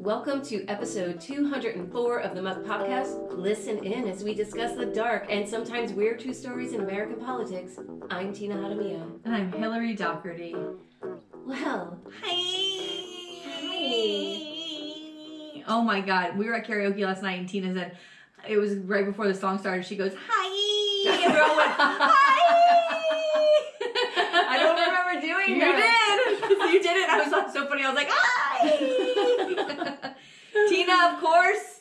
Welcome to episode 204 of the Muck Podcast. Listen in as we discuss the dark and sometimes weird true stories in American politics. I'm Tina Hadamiya. And I'm Hillary Doherty. Well, hi. Oh my God, we were at karaoke last night and Tina said, it was right before the song started, she goes, hi. And we all went, hi. I don't remember doing that. You did it. I was so funny. I was like, hi. Tina, of course,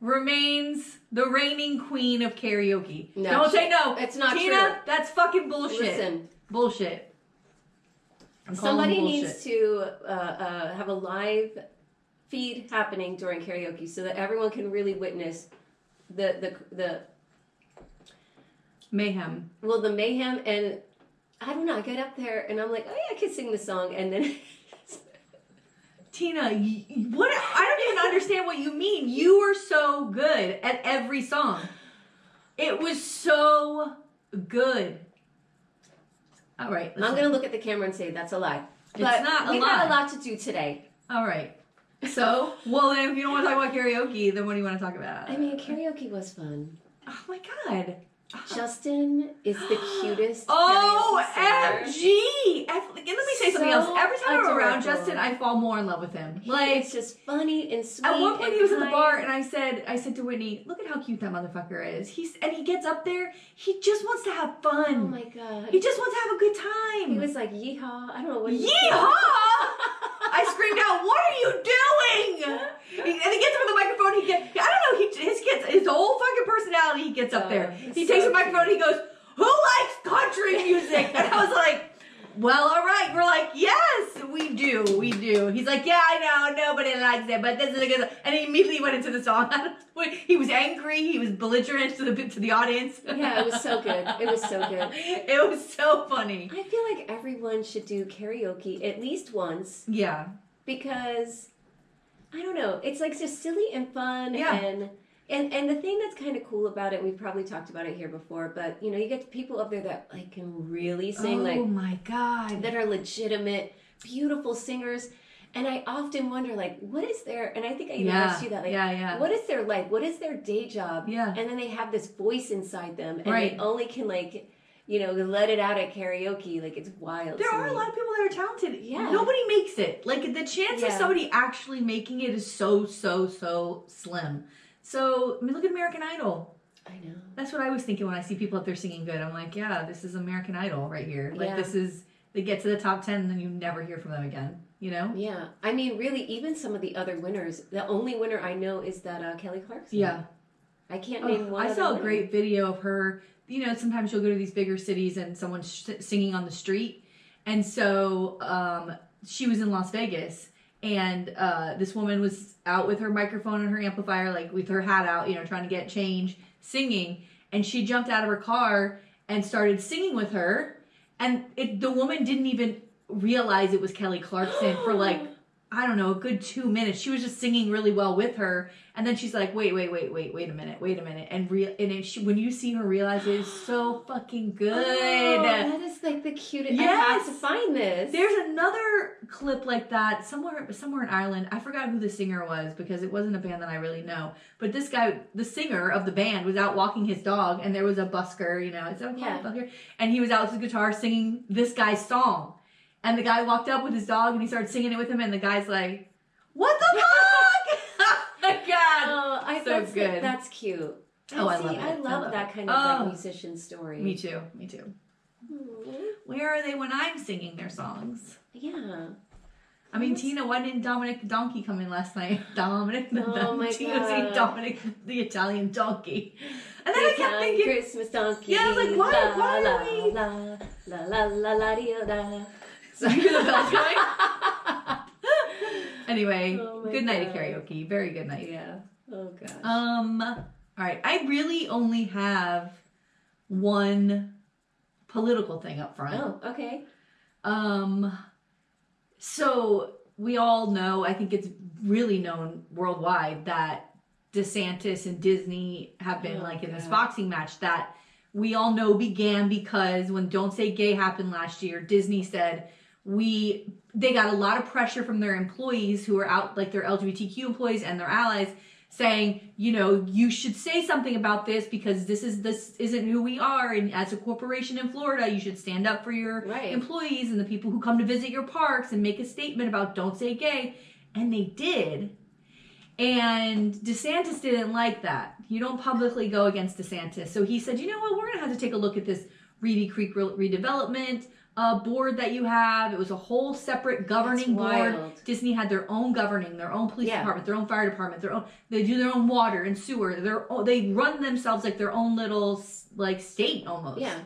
remains the reigning queen of karaoke. No, don't say no. It's not Tina, true. that's fucking bullshit. Listen. Bullshit. Somebody needs to have a live feed happening during karaoke so that everyone can really witness the mayhem. Well, the mayhem, and I don't know. I get up there and I'm like, oh yeah, I could sing the song, and then Tina, what? I don't even understand what you mean. You were so good at every song. It was so good. All right. I'm going to look at the camera and say that's a lie. But it's not a we've lie. got a lot to do today. All right. So, well, then if you don't want to talk about karaoke, then what do you want to talk about? I mean, karaoke was fun. Oh my God. Justin is the cutest. OMG! Let me say something else. Every time I'm around adorable. Justin, I fall more in love with him. It's just funny and sweet. At one point, and he was at the kind. bar, and I said to Whitney, "Look at how cute that motherfucker is." He gets up there. He just wants to have fun. Oh my God! He just wants to have a good time. He was like, "Yeehaw!" I don't know what. Yeehaw! I screamed out, "What are you doing?" And he gets up with the microphone. His whole fucking personality. He gets up there. He takes the microphone. And he goes, "Who likes country music?" And I was like, "Well, all right." We're like, "Yes, we do. He's like, "Yeah, I know. Nobody likes it, but this is a good." And he immediately went into the song. He was angry. He was belligerent to the audience. Yeah, it was so good. It was so good. It was so funny. I feel like everyone should do karaoke at least once. Yeah. Because I don't know, it's like just silly and fun. Yeah. And the thing that's kind of cool about it, we've probably talked about it here before, but you know, you get people up there that like can really sing, oh my God, that are legitimate, beautiful singers. And I often wonder, like, what is their, and I think I even asked you that, like, what is their life? What is their day job? Yeah. And then they have this voice inside them, and right. they only can, like, you know, let it out at karaoke. Like, it's wild. There are a lot of people that are talented. Yeah. Nobody makes it. Like, the chance of somebody actually making it is so slim. So, I mean, look at American Idol. I know. That's what I was thinking when I see people up there singing good. I'm like, yeah, this is American Idol right here. Like, this is, they get to the top 10 and then you never hear from them again, you know? Yeah. I mean, really, even some of the other winners, the only winner I know is that Kelly Clarkson. Yeah. I can't name one. I saw a great video of her. You know, sometimes you'll go to these bigger cities and someone's singing on the street. And so she was in Las Vegas. And this woman was out with her microphone and her amplifier, like with her hat out, you know, trying to get change, singing. And she jumped out of her car and started singing with her. And the woman didn't even realize it was Kelly Clarkson for like, I don't know, a good 2 minutes. She was just singing really well with her. And then she's like, wait a minute. And when you see her realize it is so fucking good. Oh, that is like the cutest. Yes. I have to find this. There's another clip like that somewhere in Ireland. I forgot who the singer was because it wasn't a band that I really know. But this guy, the singer of the band, was out walking his dog, and there was a busker, you know, busker, and he was out with his guitar singing this guy's song. And the guy walked up with his dog and he started singing it with him, and the guy's like, "What the fuck?" Oh my God. Oh, that's good. That's cute. Oh, I love it. I love that kind of like musician story. Me too. Aww. Where are they when I'm singing their songs? Yeah. I mean, Tina, why didn't Dominic the donkey come in last night? Dominic the donkey. Tina was singing Dominic the Italian donkey. And then I kept thinking, Christmas donkey. Yeah, I was like, why are we? So you hear the bells going? Anyway, good night at karaoke. Very good night. Yeah. Oh gosh. All right. I really only have one political thing up front. Oh, okay. So we all know, I think it's really known worldwide that DeSantis and Disney have been in this boxing match that we all know began because when Don't Say Gay happened last year, Disney said, they got a lot of pressure from their employees who are out, like their LGBTQ employees and their allies, saying, you know, you should say something about this because this isn't who we are, and as a corporation in Florida, you should stand up for your employees and the people who come to visit your parks and make a statement about don't say gay. And they did. And Desantis didn't like that. You don't publicly go against Desantis. So he said, you know what, we're going to have to take a look at this Reedy Creek redevelopment board that you have. It was a whole separate governing board. Disney had their own governing, their own police department, their own fire department, they do their own water and sewer. They run themselves like their own little like state almost. Yeah.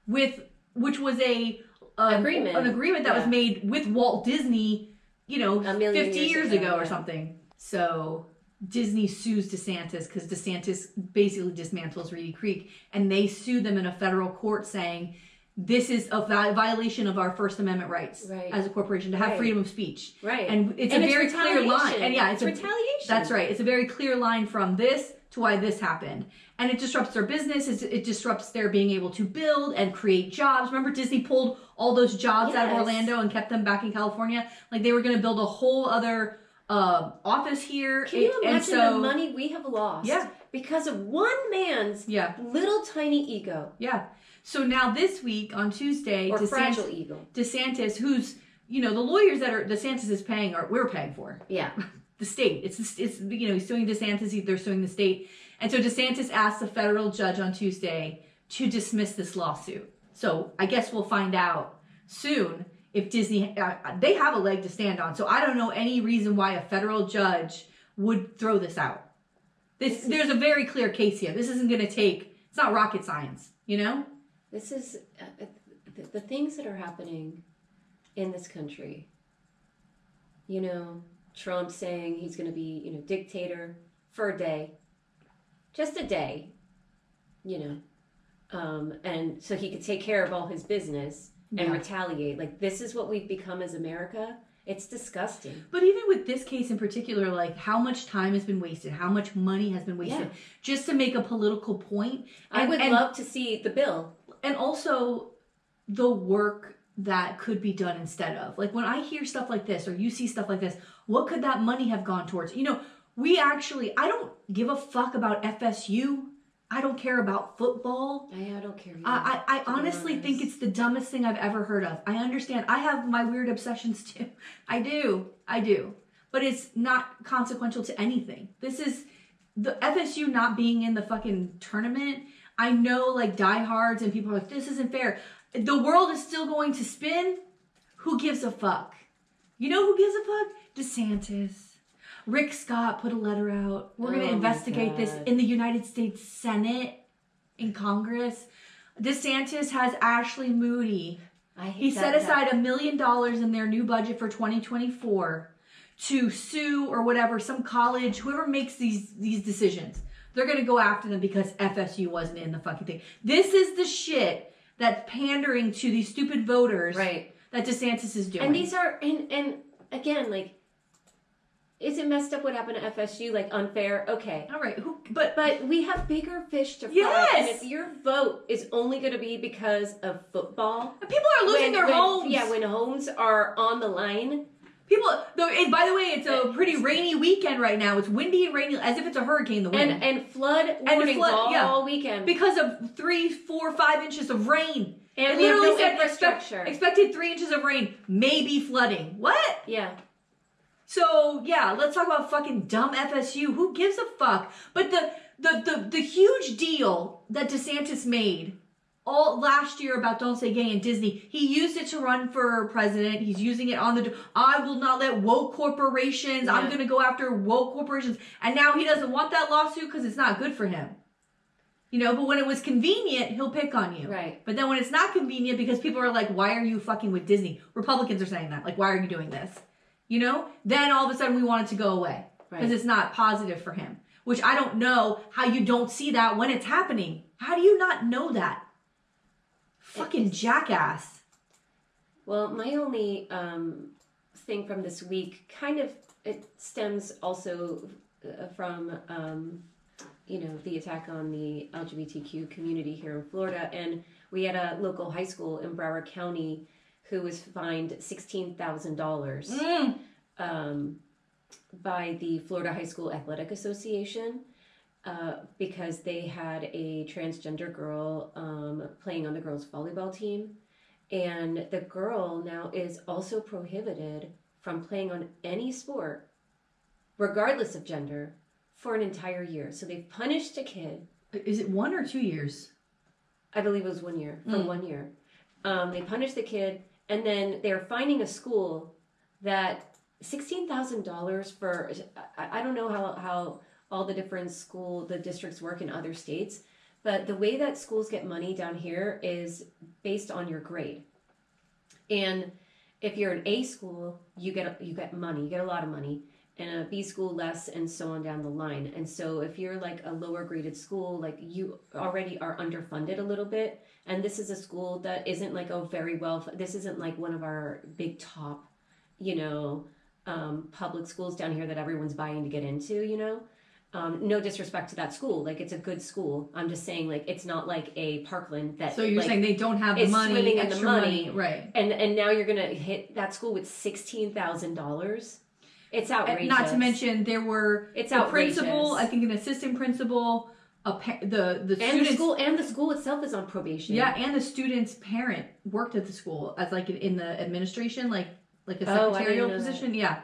Which was an agreement that was made with Walt Disney, you know, 50 years ago or something. So Disney sues Desantis because Desantis basically dismantles Reedy Creek, and they sue them in a federal court saying this is a violation of our First Amendment rights as a corporation to have freedom of speech. Right. And it's a very clear line. And it's retaliation. That's right. It's a very clear line from this to why this happened. And it disrupts their business. It disrupts their being able to build and create jobs. Remember, Disney pulled all those jobs out of Orlando and kept them back in California? Like they were going to build a whole other office here. Can you imagine the money we have lost because of one man's little tiny ego? Yeah. So now this week on Tuesday, fragile ego. Desantis, who's, you know, the lawyers that Desantis is paying we're paying for. Yeah. The state. It's you know, he's suing Desantis, they're suing the state. And so Desantis asked the federal judge on Tuesday to dismiss this lawsuit. So I guess we'll find out soon if Disney, they have a leg to stand on. So I don't know any reason why a federal judge would throw this out. There's a very clear case here. This isn't going to it's not rocket science, you know? This is the things that are happening in this country. You know, Trump saying he's going to be, you know, dictator for a day. Just a day. You know. And so he could take care of all his business and retaliate. Like, this is what we've become as America. It's disgusting. But even with this case in particular, like how much time has been wasted, how much money has been wasted just to make a political point. I would love to see the bill. And also the work that could be done instead of. Like when I hear stuff like this or you see stuff like this, what could that money have gone towards? You know, I don't give a fuck about FSU. I don't care about football. I don't care either, I honestly think it's the dumbest thing I've ever heard of. I understand. I have my weird obsessions too. I do. But it's not consequential to anything. This is the FSU not being in the fucking tournament. I know like diehards and people are like, this isn't fair. The world is still going to spin. Who gives a fuck? You know who gives a fuck? Desantis. Rick Scott put a letter out. We're going to investigate this in the United States Senate, in Congress. Desantis has Ashley Moody. He set aside $1 million in their new budget for 2024 to sue or whatever, some college, whoever makes these decisions. They're going to go after them because FSU wasn't in the fucking thing. This is the shit that's pandering to these stupid voters that DeSantis is doing. And these are, and again, like, is it messed up what happened to FSU? Like, unfair? Okay. All right. But we have bigger fish to fry. Yes! And if your vote is only going to be because of football. And people are losing their homes. Yeah, when homes are on the line. And by the way, it's a pretty rainy weekend right now. It's windy and rainy, as if it's a hurricane. The wind and flood warnings all weekend because of 3, 4, 5 inches of rain. And we have no infrastructure. Expected 3 inches of rain, maybe flooding. What? Yeah. So yeah, let's talk about fucking dumb FSU. Who gives a fuck? But the huge deal that DeSantis made all last year about Don't Say Gay and Disney, he used it to run for president. He's using it on I will not let woke corporations. Yeah. I'm going to go after woke corporations. And now he doesn't want that lawsuit because it's not good for him. You know, but when it was convenient, he'll pick on you. Right. But then when it's not convenient because people are like, why are you fucking with Disney? Republicans are saying that. Like, why are you doing this? You know? Then all of a sudden we want it to go away. Because it's not positive for him. Which I don't know how you don't see that when it's happening. How do you not know that? Fucking jackass. Well, my only thing from this week kind of it stems also from the attack on the LGBTQ community here in Florida, and we had a local high school in Broward County who was fined $16,000 by the Florida High School Athletic Association because they had a transgender girl playing on the girls' volleyball team. And the girl now is also prohibited from playing on any sport, regardless of gender, for an entire year. So they've punished a kid. Is it 1 or 2 years? I believe it was 1 year, for 1 year. They punished the kid, and then they're finding a school that $16,000 for, I don't know how all the different the districts work in other states, but the way that schools get money down here is based on your grade. And if you're an A school, you get money, you get a lot of money, and a B school less, and so on down the line. And so if you're like a lower graded school, like you already are underfunded a little bit, and this is a school that isn't like this isn't like one of our big top, public schools down here that everyone's buying to get into, no disrespect to that school. Like, it's a good school. I'm just saying, like, it's not like a Parkland that. So you're saying they don't have the money, swimming in extra the money, right? And now you're gonna hit that school with $16,000. It's outrageous. And not to mention there were principal, I think an assistant principal, the school itself is on probation. Yeah, and the student's parent worked at the school as like in the administration, like a secretarial position. That. Yeah,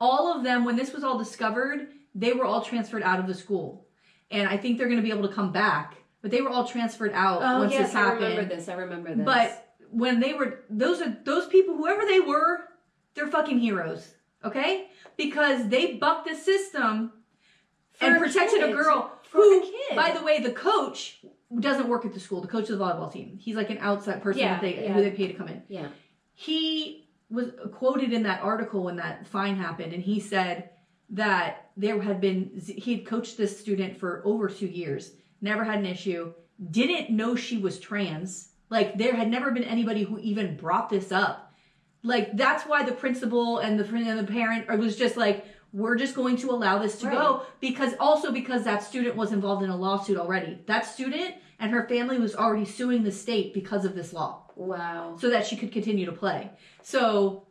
all of them, when this was all discovered, they were all transferred out of the school, and I think they're going to be able to come back. But they were all transferred out once this happened. I remember this. But when they were those people, whoever they were, they're fucking heroes. Okay, because they bucked the system and protected a girl who, by the way, the coach doesn't work at the school. The coach of the volleyball team. He's like an outside person who they pay to come in. Yeah. He was quoted in that article when that fine happened, and he said that he had coached this student for over 2 years, never had an issue, didn't know she was trans. Like, there had never been anybody who even brought this up. Like, that's why the principal and the parent was just like, we're just going to allow this to go, because that student was involved in a lawsuit already. That student and her family was already suing the state because of this law. Wow. So that she could continue to play. So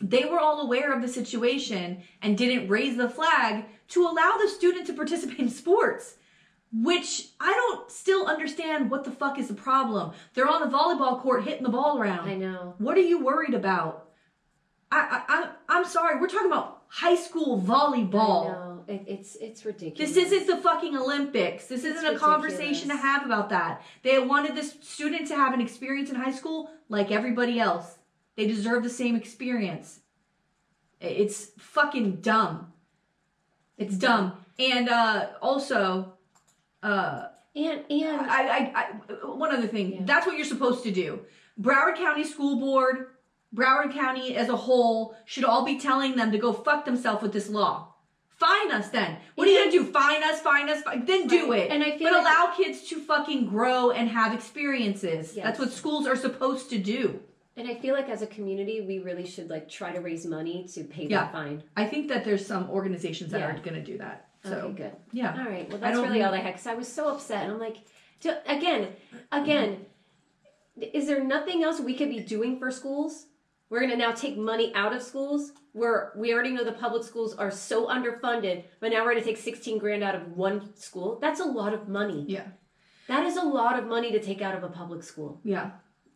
they were all aware of the situation and didn't raise the flag to allow the student to participate in sports, which I don't still understand what the fuck is the problem. They're on the volleyball court hitting the ball around. I know. What are you worried about? I'm sorry. We're talking about high school volleyball. I know. It's ridiculous. This isn't the fucking Olympics. This isn't a conversation to have about that. They wanted this student to have an experience in high school like everybody else. They deserve the same experience. It's fucking dumb. It's dumb. And also, and one other thing. That's what you're supposed to do. Broward County School Board, Broward County as a whole should all be telling them to go fuck themselves with this law. Fine us then. What are you going to do? Fine us? Then do it. And I feel allow kids to fucking grow and have experiences. Yes. That's what schools are supposed to do. And I feel like as a community, we really should like try to raise money to pay that fine. I think that there's some organizations that are going to do that. So, okay, good. Yeah. All right. Well, that's really all I had, because I was so upset. And I'm like, again, is there nothing else we could be doing for schools? We're going to now take money out of schools where we already know the public schools are so underfunded, but now we're going to take 16 grand out of one school. That's a lot of money. Yeah. That is a lot of money to take out of a public school. Yeah.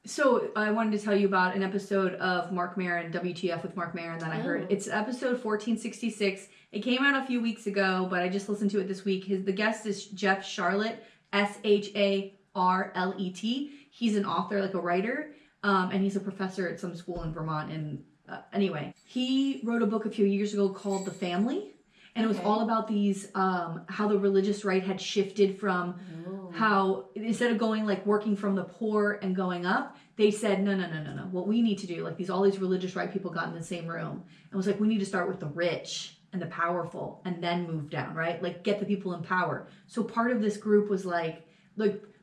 So I wanted to tell you about an episode of Mark Maron, WTF with Mark Maron, that I heard. It's episode 1466. It came out a few weeks ago, but I just listened to it this week. The guest is Jeff Sharlet, Sharlet. He's an author, like a writer, and he's a professor at some school in Vermont. And anyway, he wrote a book a few years ago called The Family. And it was all about these, how the religious right had shifted from how, instead of going like working from the poor and going up, they said, no. What we need to do, like all these religious right people got in the same room and was like, we need to start with the rich and the powerful and then move down, right? Like get the people in power. So part of this group was like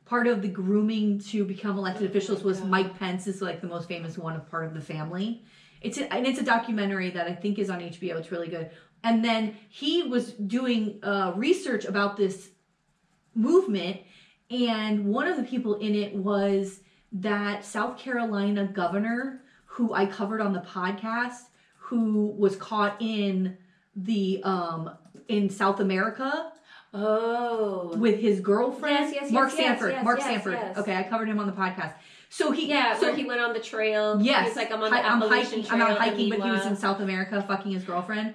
part of the grooming to become elected officials was Mike Pence is like the most famous one of Part of the Family. It's a documentary that I think is on HBO. It's really good. And then he was doing research about this movement, and one of the people in it was that South Carolina governor who I covered on the podcast, who was caught in the in South America. Oh. With his girlfriend? Yes, Mark yes, Sanford. yes, Mark yes, Sanford. yes. Okay, I covered him on the podcast. So where he went on the trail. Yes. He's like, I'm on the Appalachian Trail. I'm out hiking, but he was in South America fucking his girlfriend.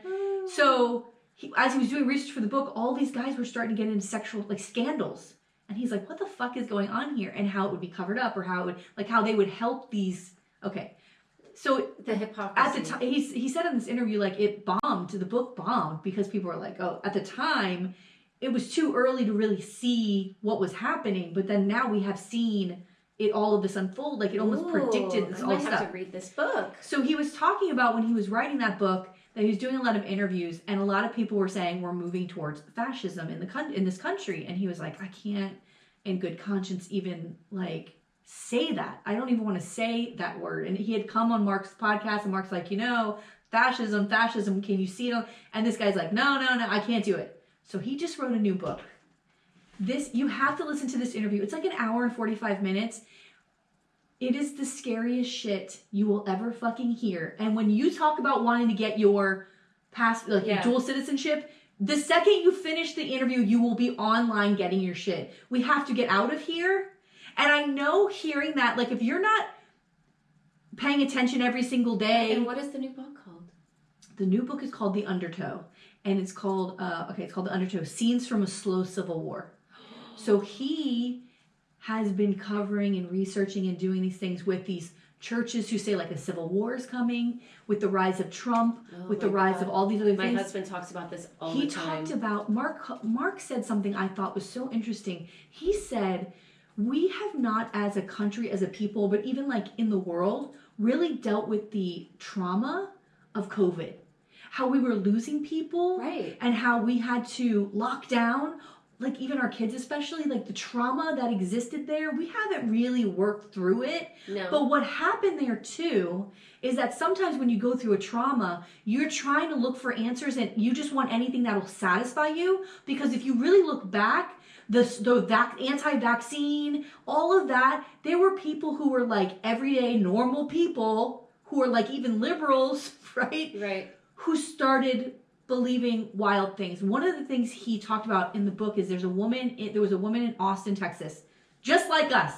So as he was doing research for the book, all these guys were starting to get into sexual scandals. And he's like, what the fuck is going on here? And how it would be covered up, or how it would, how they would help these. Okay. So the hypocrisy. At the time, he said in this interview, it bombed. The book bombed because people were like, oh, at the time, it was too early to really see what was happening. But then now we have seen it, all of this unfold. It almost predicted this all stuff. I might have to read this book. So he was talking about when he was writing that book that he was doing a lot of interviews, and a lot of people were saying we're moving towards fascism in this country, and he was like, I can't, in good conscience, even say that. I don't even want to say that word. And he had come on Mark's podcast, and Mark's like, fascism, can you see it? And this guy's like, no, I can't do it. So he just wrote a new book. You have to listen to this interview. It's an hour and 45 minutes. It is the scariest shit you will ever fucking hear. And when you talk about wanting to get your your dual citizenship, the second you finish the interview, you will be online getting your shit. We have to get out of here. And I know hearing that, if you're not paying attention every single day. And what is the new book called? The new book is called The Undertow. And it's called, it's called The Undertow, Scenes from a Slow Civil War. So he has been covering and researching and doing these things with these churches who say a civil war is coming, with the rise of Trump, with the rise of all these other things. My husband talks about this all the time. He talked about, Mark said something I thought was so interesting. He said, we have not as a country, as a people, but even in the world, really dealt with the trauma of COVID. How we were losing people. Right. And how we had to lock down, even our kids especially, the trauma that existed there. We haven't really worked through it. No. But what happened there too is that sometimes when you go through a trauma, you're trying to look for answers and you just want anything that'll satisfy you. Because if you really look back, the anti-vaccine, all of that, there were people who were everyday normal people who were even liberals, right? Right. Who started believing wild things. One of the things he talked about in the book is there was a woman in Austin, Texas, just like us,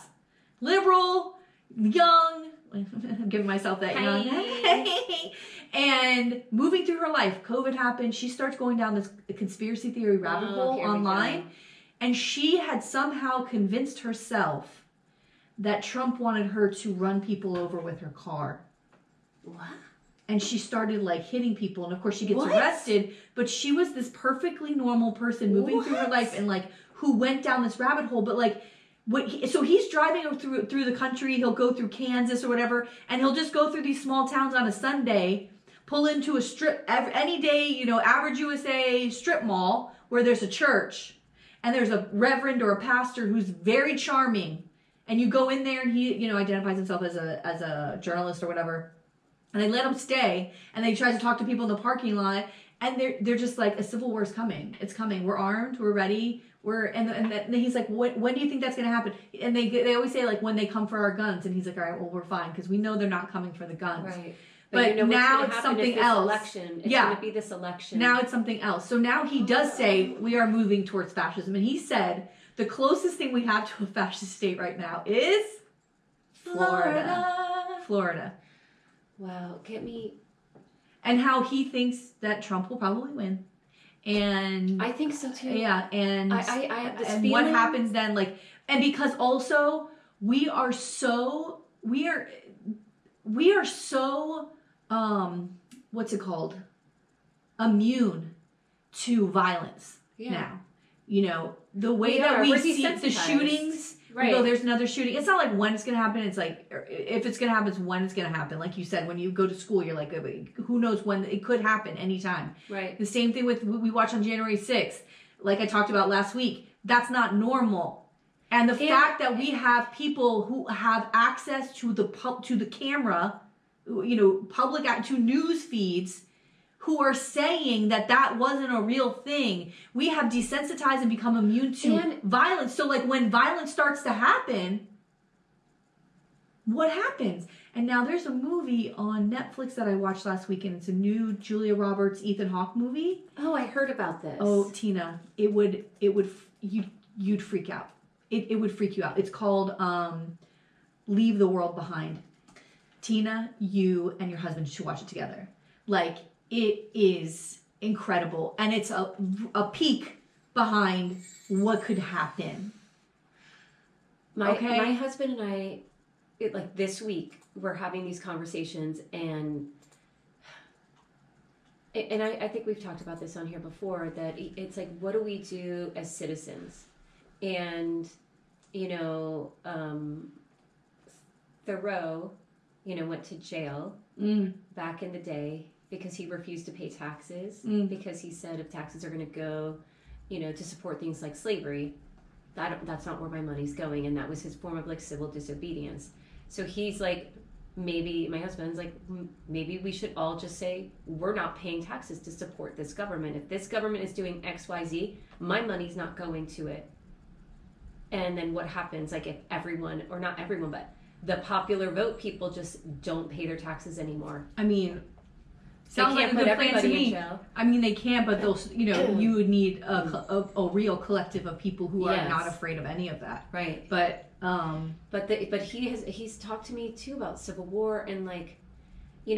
liberal, young, I'm giving myself that young, and moving through her life. COVID happened. She starts going down this conspiracy theory rabbit hole online, and she had somehow convinced herself that Trump wanted her to run people over with her car. What? And she started hitting people, and of course she gets arrested. But she was this perfectly normal person moving through her life, and who went down this rabbit hole. But so he's driving through the country. He'll go through Kansas or whatever, and he'll just go through these small towns on a Sunday, pull into a strip any day, average USA strip mall where there's a church, and there's a reverend or a pastor who's very charming, and you go in there, and he identifies himself as a journalist or whatever. And they let him stay, and they try to talk to people in the parking lot, and they're just a civil war is coming. It's coming. We're armed. We're ready. And he's like, when do you think that's going to happen? And they always say when they come for our guns, and he's like, all right, well, we're fine because we know they're not coming for the guns. Right. But now it's something else. Election. It's going to be this election. Now it's something else. So now he does say we are moving towards fascism, and he said the closest thing we have to a fascist state right now is Florida. Wow, get me. And how he thinks that Trump will probably win. And I think so too. Yeah, and I have this feeling. What happens then, and because also we are so what's it called? Immune to violence now. The way that we see the shootings. Right. There's another shooting. It's not when it's going to happen. It's if it's going to happen, it's when it's going to happen. Like you said, when you go to school, you're who knows when it could happen anytime. Right. The same thing with we watch on January 6th. Like I talked about last week, that's not normal. And the fact that we have people who have access to the camera, public to news feeds, who are saying that wasn't a real thing. We have desensitized and become immune to violence. So when violence starts to happen, what happens? And now there's a movie on Netflix that I watched last weekend. It's a new Julia Roberts, Ethan Hawke movie. Oh, I heard about this. Oh, Tina, you'd freak out. It would freak you out. It's called Leave the World Behind. Tina, you and your husband should watch it together. Like, it is incredible. And it's a peek behind what could happen. My husband and I, this week, we're having these conversations, and I think we've talked about this on here before, that it's like, what do we do as citizens? And, Thoreau, went to jail back in the day because he refused to pay taxes, because he said if taxes are going to go, to support things like slavery, that's not where my money's going. And that was his form of like civil disobedience. So he's like, my husband's like, maybe we should all just say, we're not paying taxes to support this government. If this government is doing X, Y, Z, my money's not going to it. And then what happens? Like, if everyone, or not everyone, but the popular vote people just don't pay their taxes anymore. I mean, sounds like a good plan to me. I mean, they can, but they'll, you would need a real collective of people who are not afraid of any of that. Right. But he's talked to me too about Civil War, and like,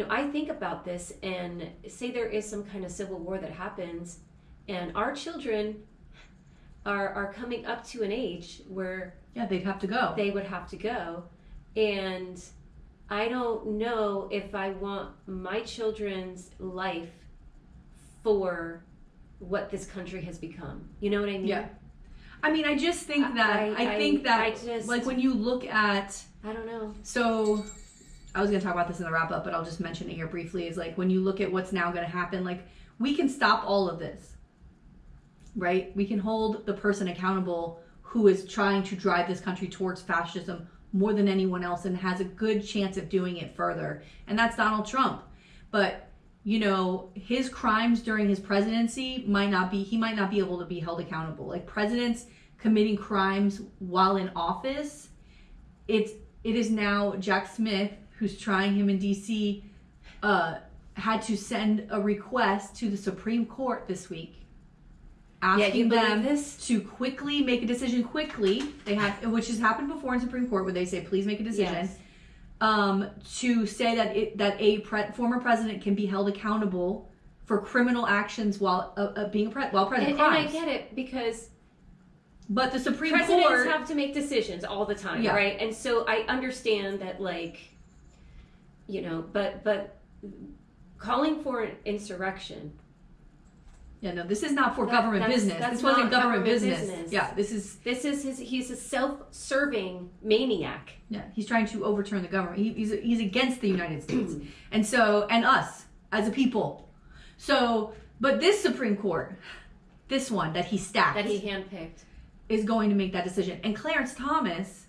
I think about this, and say there is some kind of civil war that happens, and our children are coming up to an age where they'd have to go. They would have to go. And I don't know if I want my children's life for what this country has become. You know what I mean? Yeah. I mean, I just think that, like, when you look at... I don't know. So, I was going to talk about this in the wrap-up, but I'll just mention it here briefly, is like, when you look at what's now going to happen, like, we can stop all of this. Right? We can hold the person accountable who is trying to drive this country towards fascism more than anyone else and has a good chance of doing it further. And that's Donald Trump. But, his crimes during his presidency he might not be able to be held accountable. Like, presidents committing crimes while in office, it is now Jack Smith, who's trying him in D.C., had to send a request to the Supreme Court this week, asking them to quickly make a decision quickly. They have, which has happened before in Supreme Court, where they say, please make a decision. Yes. To say that a former president can be held accountable for criminal actions while president crimes. And I get it, because but the Supreme presidents Court have to make decisions all the time, right? And so I understand that, like, but calling for an insurrection. Yeah, no, this is not for government business. This wasn't government business. Yeah, he's a self-serving maniac. Yeah, he's trying to overturn the government. He's against the United States. and us as a people. So, but this Supreme Court, this one that he stacked, that he handpicked, is going to make that decision. And Clarence Thomas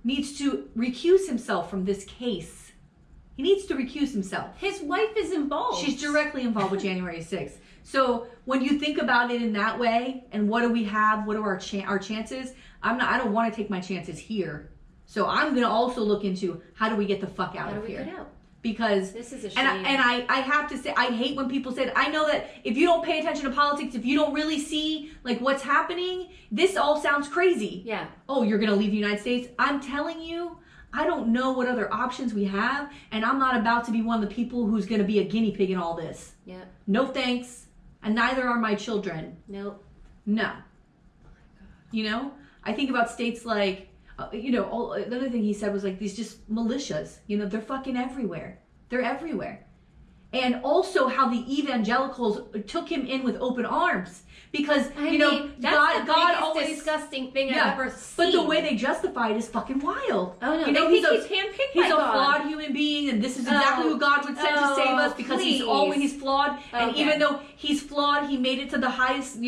needs to recuse himself from this case. He needs to recuse himself. His wife is involved. She's directly involved with January 6th. So when you think about it in that way, and what do we have? What are our chances? I don't want to take my chances here. So I'm going to also look into, how do we get the fuck out of here? Get out? Because this is a shame. And I have to say, I hate when people say that. I know that if you don't pay attention to politics, if you don't really see like what's happening, this all sounds crazy. Yeah. Oh, you're going to leave the United States? I'm telling you, I don't know what other options we have, and I'm not about to be one of the people who's going to be a guinea pig in all this. Yeah. No thanks. And neither are my children. Nope. No. I think about states like, another thing he said was like, these just militias, they're fucking everywhere. They're everywhere. And also how the evangelicals took him in with open arms. Because, that's God the always... disgusting thing I've ever seen. But the way they justify it is fucking wild. Oh, no, he's handpicked by God. He's a flawed human being, and this is exactly who God would send to save us, because he's flawed. And even though he's flawed, he made it to the highest,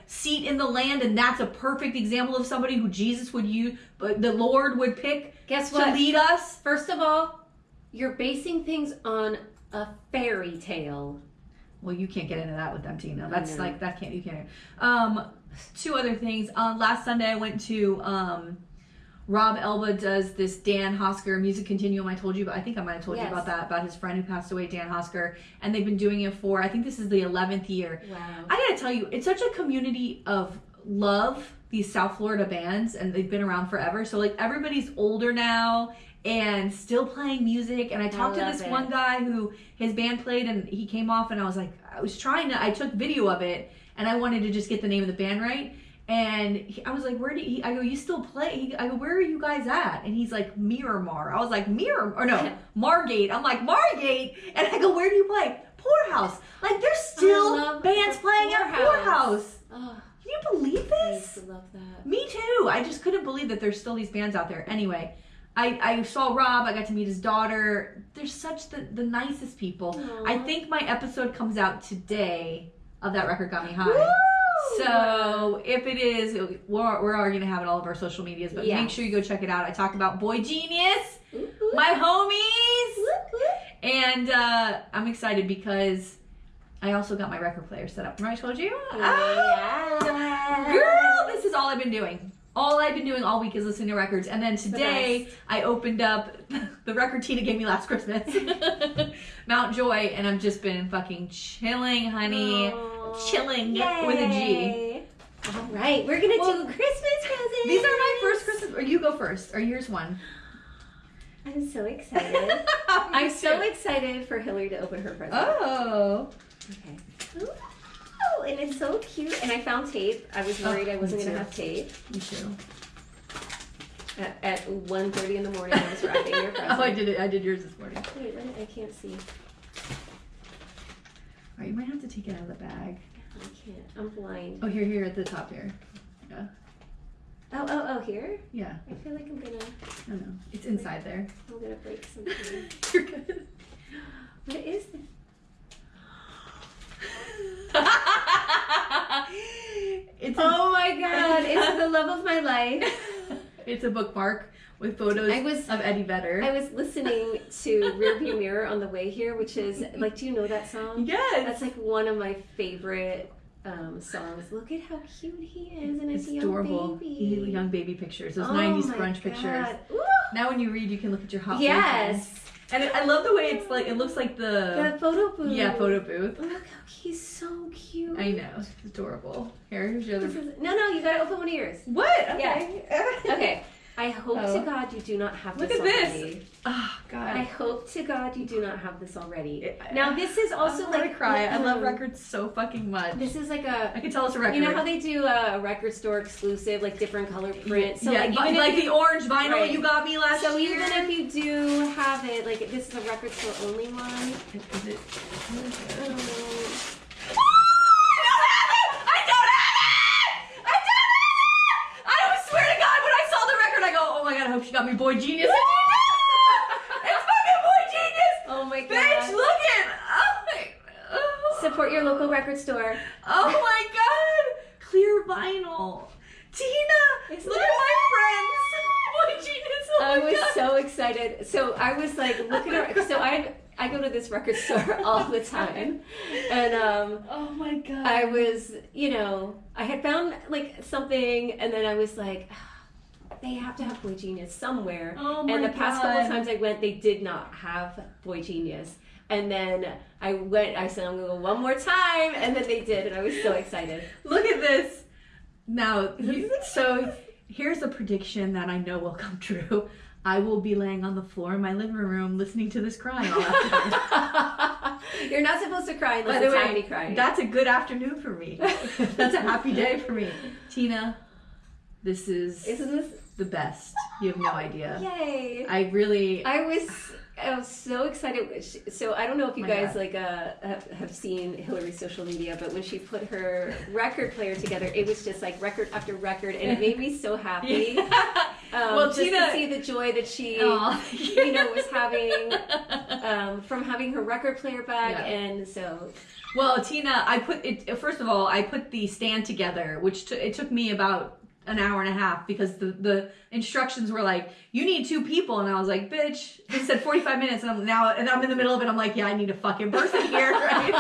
seat in the land, and that's a perfect example of somebody who Jesus would use, but the Lord would pick to lead us. First of all, you're basing things on a fairy tale. Well, you can't get into that with them, Tina. That's like, you can't. Two other things. Last Sunday I went to Rob Elba does this Dan Hosker music continuum. I told you about. I think I might have told you Yes. about that, about his friend who passed away, Dan Hosker. And they've been doing it for, I think this is the 11th year. Wow. I gotta tell you, it's such a community of love, these South Florida bands, and they've been around forever. So like everybody's older now and still playing music. And I talked to this one guy who his band played, and he came off, and I was like, I took video of it, and I wanted to just get the name of the band right. And I was like, I go, you still play? I go, where are you guys at? And he's like, Miramar. I was like, Margate. I'm like, Margate? And I go, where do you play? Poorhouse. Like, there's still bands playing at Poorhouse. Oh, Can you believe I this? used to love that. Me too. I just couldn't believe that there's still these bands out there. Anyway, I saw Rob. I got to meet his daughter. They're such the nicest people. Aww. I think my episode comes out today of That Record Got Me High. Woo! So if it is, we're already going to have it all of our social medias, but make sure you go check it out. I talk about Boy Genius, my homies, and I'm excited because I also got my record player set up. Remember I told you? Yeah. Girl, this is all I've been doing. All I've been doing all week is listening to records. And then today I opened up the record Tina gave me last Christmas, Mount Joy, and I've just been fucking chilling, honey. Aww. Chilling with a G. All right, we're gonna do Christmas presents. These are my first Christmas. Or you go first. Or yours one. I'm so excited. I'm so excited for Hillary to open her present. Oh. Okay. Ooh, and it's so cute. And I found tape. I was worried I wasn't gonna have tape. Me too. At 1:30 in the morning, I was wrapping your present. Oh, I did it. I did yours this morning. Wait, I can't see. All right, you might have to take it out of the bag. I can't. I'm blind. Oh, here at the top here. Yeah. Oh, here? Yeah. I feel like I'm gonna It's inside there. I'm gonna break something. You're good. What is this? Oh my god, it's the love of my life. It's a bookmark with photos of Eddie Vedder. I was listening to Rearview Mirror on the way here, which is, like, do you know that song? Yes. That's, like, one of my favorite songs. Look at how cute he is and his young adorable. baby. Young baby pictures. Those 90s grunge pictures. Ooh. Now when you read, you can look at your hot Yes. photos. And I love the way it's like, it looks like The photo booth. Yeah, photo booth. Look how he's so cute. I know. It's adorable. Here's your other... No, you gotta open one of yours. What? Okay. Yeah. Okay. I hope to God you do not have this already. Look at already. this. Oh, God. I hope to God you do not have this already. Now, this is also I'm like... gonna cry. I love records so fucking much. This is like a... I can tell it's a record. You know how they do a record store exclusive, like different color prints? So yeah, like, even the orange vinyl you got me last year. So even if you do have it, like this is a record store only one. Is it? I hope she got me Boy Genius. It's fucking Boy Genius. Oh my god. Bitch, look at. Support your local record store. Oh my god. Clear vinyl. Tina, look at my friends. Boy Genius. Oh I was so excited. So I was like, look at her. So I go to this record store all the time. And oh my god. I was, I had found like something, and then I was like, they have to have Boy Genius somewhere. Oh my and the past couple God. of times I went, they did not have Boy Genius. And then I said, I'm going to go one more time. And then they did. And I was so excited. Look at this. Now, so here's a prediction that I know will come true. I will be laying on the floor in my living room listening to this crying all afternoon. You're not supposed to cry unless By the it's way, Tiny crying. that's a good afternoon for me. That's a happy day for me. Tina, this is the best. You have no idea. Yay. I was so excited. So I don't know if you guys have seen Hillary's social media, but when she put her record player together, it was just like record after record, and it made me so happy. Well, just Tina, to see the joy that she, was having from having her record player back, and so. Well, Tina, I put the stand together, which it took me about an hour and a half because the instructions were like, you need 2 people, and I was like, bitch, it said 45 minutes, and I'm in the middle of it. I'm like, yeah, I need a fucking person here, right?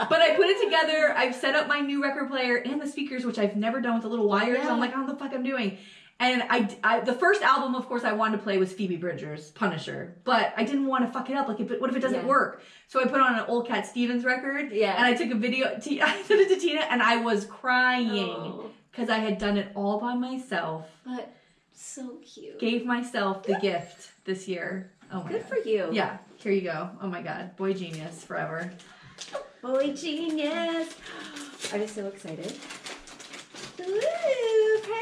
But I put it together. I've set up my new record player and the speakers, which I've never done with the little wires. Yeah. I'm like, I don't know what the fuck I'm doing. And I the first album, of course, I wanted to play was Phoebe Bridgers' Punisher, but I didn't want to fuck it up. Like, what if it doesn't work? So I put on an old Cat Stevens record, and I took a video. I sent it to Tina, and I was crying because I had done it all by myself. But so cute. Gave myself the gift this year. Oh my God. Good for you. Yeah, here you go. Oh my God, boy genius forever. Boy genius. I'm just so excited.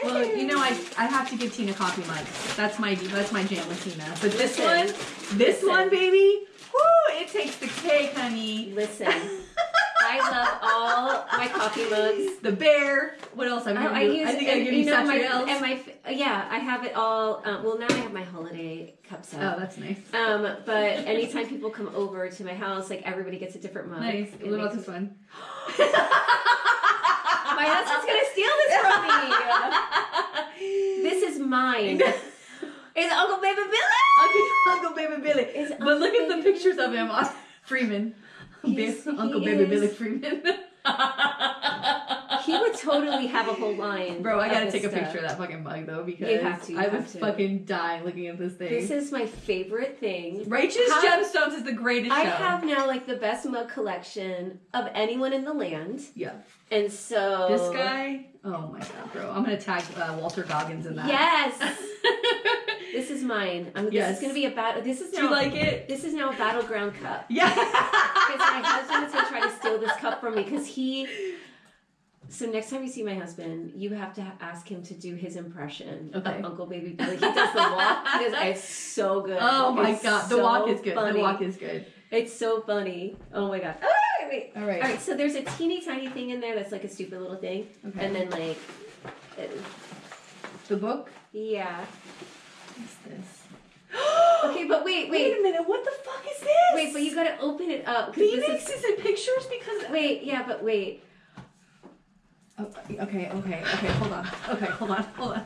Well, you know, I have to give Tina coffee mugs. That's my jam with Tina. But this one, baby, whoo, it takes the cake, honey. Listen, I love all my coffee mugs. The bear. What else? I think I give you Satriel's. I have it all. Well, now I have my holiday cup set. Oh, that's nice. But anytime people come over to my house, like everybody gets a different mug. Nice. What about this one? My husband's gonna steal this from me. This is mine. It's Uncle Baby Billy. Uncle Baby Billy. But look at the pictures of him on Freeman. Uncle Baby Billy Freeman. He would totally have a whole line. Bro, I gotta take a picture of that fucking mug though because I was fucking dying looking at this thing. This is my favorite thing. Righteous Gemstones is the greatest show. I have now like the best mug collection of anyone in the land. Yeah. And so this guy, oh my God, bro! I'm gonna tag Walter Goggins in that. Yes. This is mine. This is gonna be a battle. This is now. Do you like it? This is now a battleground cup. Yeah. Because my husband is gonna try to steal this cup from me because he. So next time you see my husband, you have to ask him to do his impression of Uncle Baby Billy. He does the walk. It's so good. Oh my God, the walk is good. Funny. The walk is good. It's so funny. Oh my God. Oh, wait. All right. So there's a teeny tiny thing in there that's like a stupid little thing. Okay. And then like... the book? Yeah. What's this? Okay, but wait. Wait a minute. What the fuck is this? Wait, but you gotta open it up. Phoenix is in pictures because... Wait. Oh, okay. Hold on.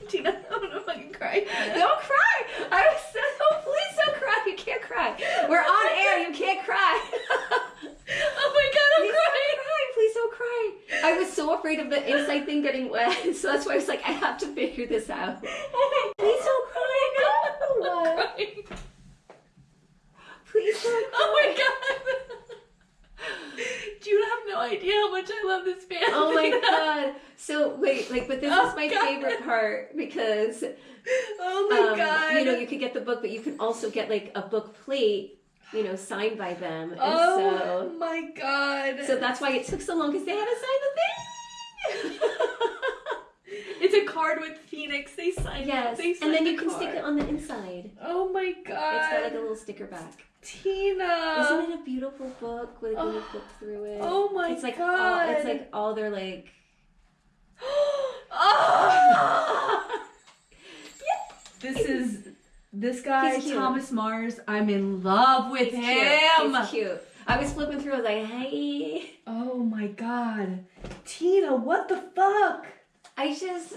Tina, I'm gonna fucking cry. Don't cry! I was so... Please don't cry. You can't cry. We're on air. You can't cry. Oh my God, I'm crying. Please don't cry. I was so afraid of the inside thing getting wet, so that's why I was like, I have to figure this out. Please don't cry. No. I'm crying. Please don't cry. Oh my God. Do you have no idea how much I love this band? Oh my God. So wait, but this is my favorite part because oh my God. You know, you could get the book, but you can also get like a book plate, you know, signed by them. And oh my God. So that's why it took so long because they had to sign the thing. It's a card with Phoenix. They signed it. Yes. And then you can stick it on the inside. Oh my God. It's got like a little sticker back. Tina. Isn't it a beautiful book when you flip through it? Oh my God. It's like all their like... This guy, Thomas Mars, I'm in love with him. He's cute. I was flipping through, I was like, hey. Oh my God. Tina, what the fuck? I just...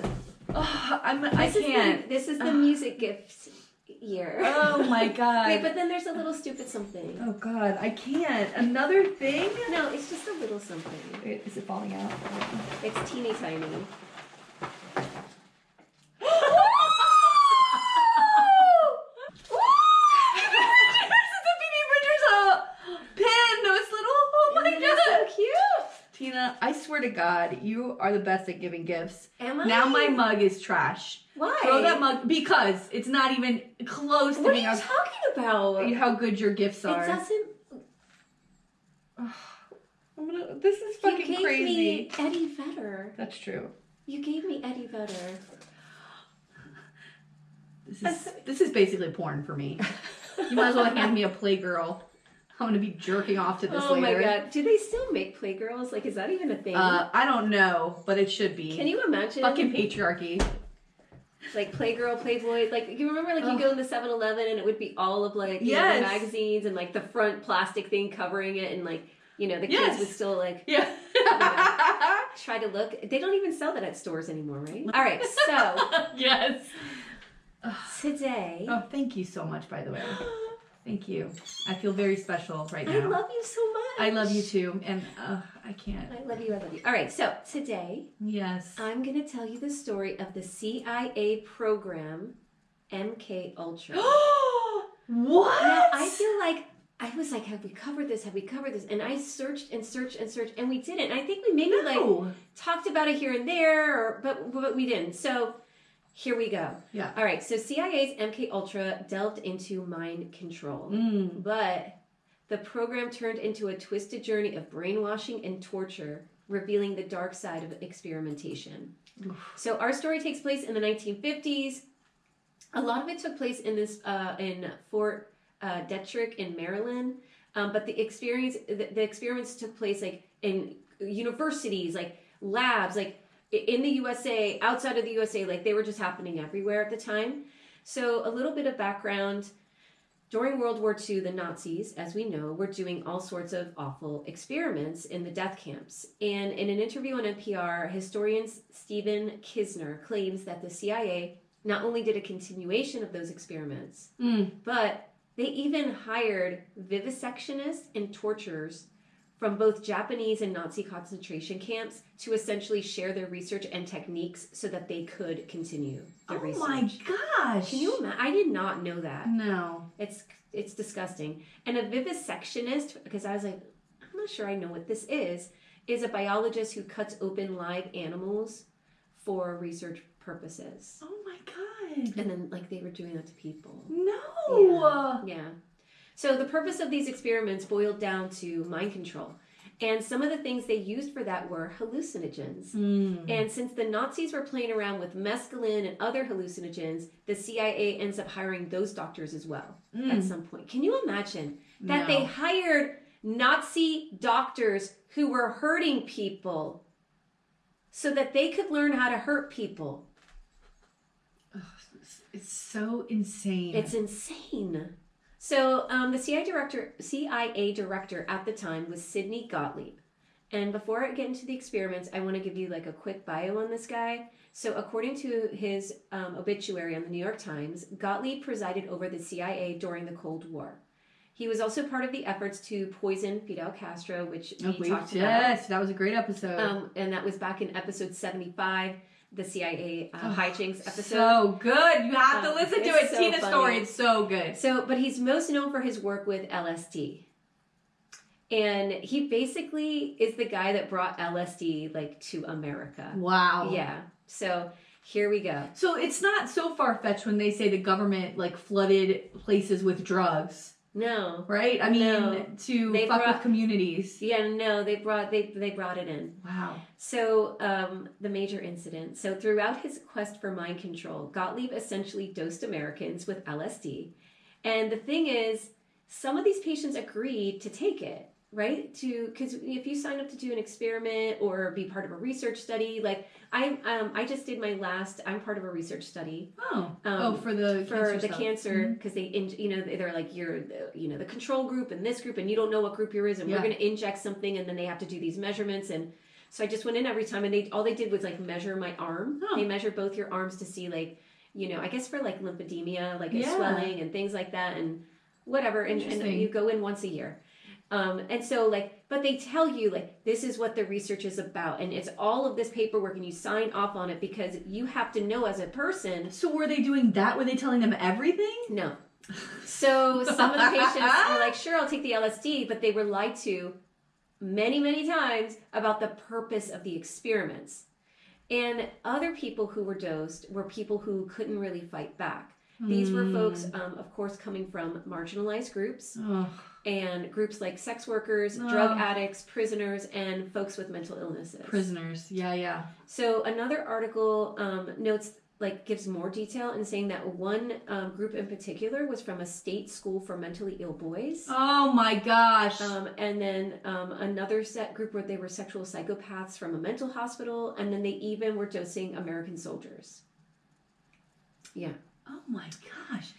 I can't. This is the music gifts year. Oh my God. Wait, but then there's a little stupid something. Oh God, I can't. Another thing? No, it's just a little something. Wait, is it falling out? It's teeny tiny. Tina, I swear to God, you are the best at giving gifts. Am I? Now my mug is trash. Why? Throw that mug because it's not even close to being. What are you talking about? How good your gifts are. It doesn't. This is fucking crazy. You gave me Eddie Vedder. That's true. You gave me Eddie Vedder. This is basically porn for me. You might as well hand me a Playgirl. I'm gonna be jerking off to this later. Oh my God. Do they still make Playgirls? Like, is that even a thing? I don't know, but it should be. Can you imagine? Fucking patriarchy. Like Playgirl, Playboy. Like, you remember, like, you go in the 7-Eleven and it would be all of, like, you know, the magazines and, like, the front plastic thing covering it and, like, you know, the kids would still, like, try to look. They don't even sell that at stores anymore, right? All right, so. Yes. Today. Oh, thank you so much, by the way. Thank you. I feel very special right now. I love you so I love you too, and I can't. I love you. I love you. All right, so today, yes, I'm going to tell you the story of the CIA program, MKUltra. What? Now, I feel like I was like, have we covered this? Have we covered this? And I searched and searched and searched, and we didn't. And I think we maybe talked about it here and there, but we didn't. So here we go. Yeah. All right. So CIA's MKUltra delved into mind control, but the program turned into a twisted journey of brainwashing and torture, revealing the dark side of experimentation. So our story takes place in the 1950s. A lot of it took place in in Fort Detrick in Maryland, but the experiments took place like in universities, like labs, like in the USA, outside of the USA, like they were just happening everywhere at the time. So a little bit of background. During World War II, the Nazis, as we know, were doing all sorts of awful experiments in the death camps. And in an interview on NPR, historian Stephen Kisner claims that the CIA not only did a continuation of those experiments, but they even hired vivisectionists and torturers from both Japanese and Nazi concentration camps to essentially share their research and techniques so that they could continue their research. Oh my gosh! Can you imagine? I did not know that. No. It's disgusting. And a vivisectionist, because I was like, I'm not sure I know what this is a biologist who cuts open live animals for research purposes. Oh my god! And then like they were doing that to people. No! Yeah. So the purpose of these experiments boiled down to mind control. And some of the things they used for that were hallucinogens. And since the Nazis were playing around with mescaline and other hallucinogens, the CIA ends up hiring those doctors as well at some point. Can you imagine that they hired Nazi doctors who were hurting people so that they could learn how to hurt people? It's so insane. It's insane. So the CIA director at the time was Sidney Gottlieb. And before I get into the experiments, I want to give you like a quick bio on this guy. So according to his obituary on the New York Times, Gottlieb presided over the CIA during the Cold War. He was also part of the efforts to poison Fidel Castro, which we talked about. Yes, that was a great episode. And that was back in episode 75. The CIA hijinks episode. So good. You have to listen to it. So Tina's funny. story. It's so good. So, but he's most known for his work with LSD. And he basically is the guy that brought LSD like to America. Wow. Yeah. So here we go. So it's not so far-fetched when they say the government like flooded places with drugs. No. Right? I mean, to fuck with communities. Yeah, no, they brought it in. Wow. So, the major incident. So, throughout his quest for mind control, Gottlieb essentially dosed Americans with LSD. And the thing is, some of these patients agreed to take it, right? Because if you sign up to do an experiment or be part of a research study, like I just did my last. I'm part of a research study. For the cancer because they're like you're the control group and this group and you don't know what group you're in and we're going to inject something and then they have to do these measurements and so I just went in every time and all they did was like measure my arm. They measured both your arms to see like I guess for like lymphedema like swelling and things like that and whatever and you go in once a year. And so like, but they tell you like, this is what the research is about. And it's all of this paperwork and you sign off on it because you have to know as a person. So were they doing that? Were they telling them everything? No. So some of the patients were like, sure, I'll take the LSD, but they were lied to many, many times about the purpose of the experiments. And other people who were dosed were people who couldn't really fight back. These were folks, of course, coming from marginalized groups and groups like sex workers, drug addicts, prisoners, and folks with mental illnesses. Prisoners, yeah. So another article gives more detail in saying that one group in particular was from a state school for mentally ill boys. Oh my gosh. And then another group where they were sexual psychopaths from a mental hospital, and then they even were dosing American soldiers. Yeah. Oh my gosh.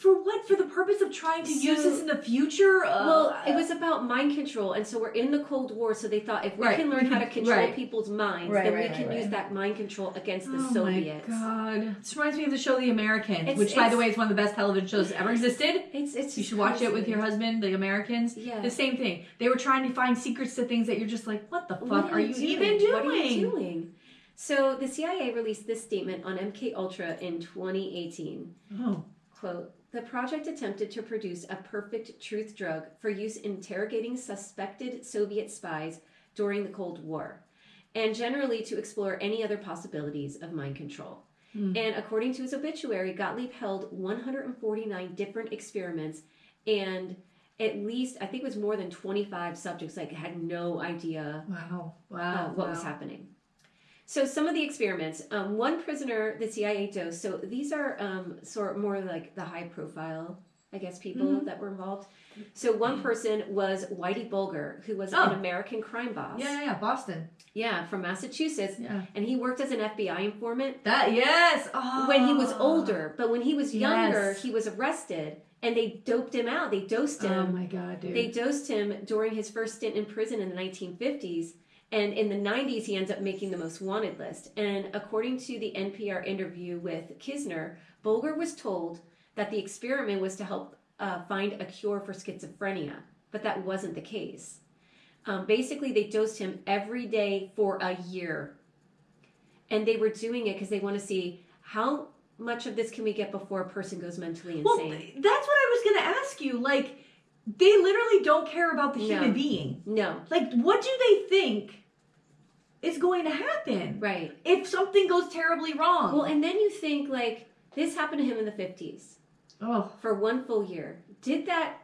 For what? For the purpose of trying to use this in the future? Well, it was about mind control, and so we're in the Cold War, so they thought if we can learn how to control people's minds, then we can use that mind control against the Soviets. Oh my God. This reminds me of the show The Americans, which, by the way, is one of the best television shows ever existed. You should watch it with your husband, The Americans. Yeah. The same thing. They were trying to find secrets to things that you're just like, what the fuck are you even doing? What are you doing? So the CIA released this statement on MKUltra in 2018. Oh. Quote, the project attempted to produce a perfect truth drug for use in interrogating suspected Soviet spies during the Cold War, and generally to explore any other possibilities of mind control. And according to his obituary, Gottlieb held 149 different experiments, and at least, I think it was more than 25 subjects had no idea what was happening. So some of the experiments, one prisoner the CIA dosed, so these are sort of more like the high profile, I guess, people that were involved. So one person was Whitey Bulger, who was an American crime boss. Yeah, Boston. Yeah, from Massachusetts. Yeah. And he worked as an FBI informant. Oh. When he was older. But when he was younger, he was arrested. And they doped him out. They dosed him. Oh my God, dude. They dosed him during his first stint in prison in the 1950s. And in the 90s, he ends up making the most wanted list. And according to the NPR interview with Kisner, Bulger was told that the experiment was to help find a cure for schizophrenia. But that wasn't the case. Basically, they dosed him every day for a year. And they were doing it because they want to see how much of this can we get before a person goes mentally insane. Well, that's what I was going to ask you. They literally don't care about the human being. No. What do they think is going to happen? Right. If something goes terribly wrong. Well, and then you think, this happened to him in the 50s. Oh. For one full year. Did that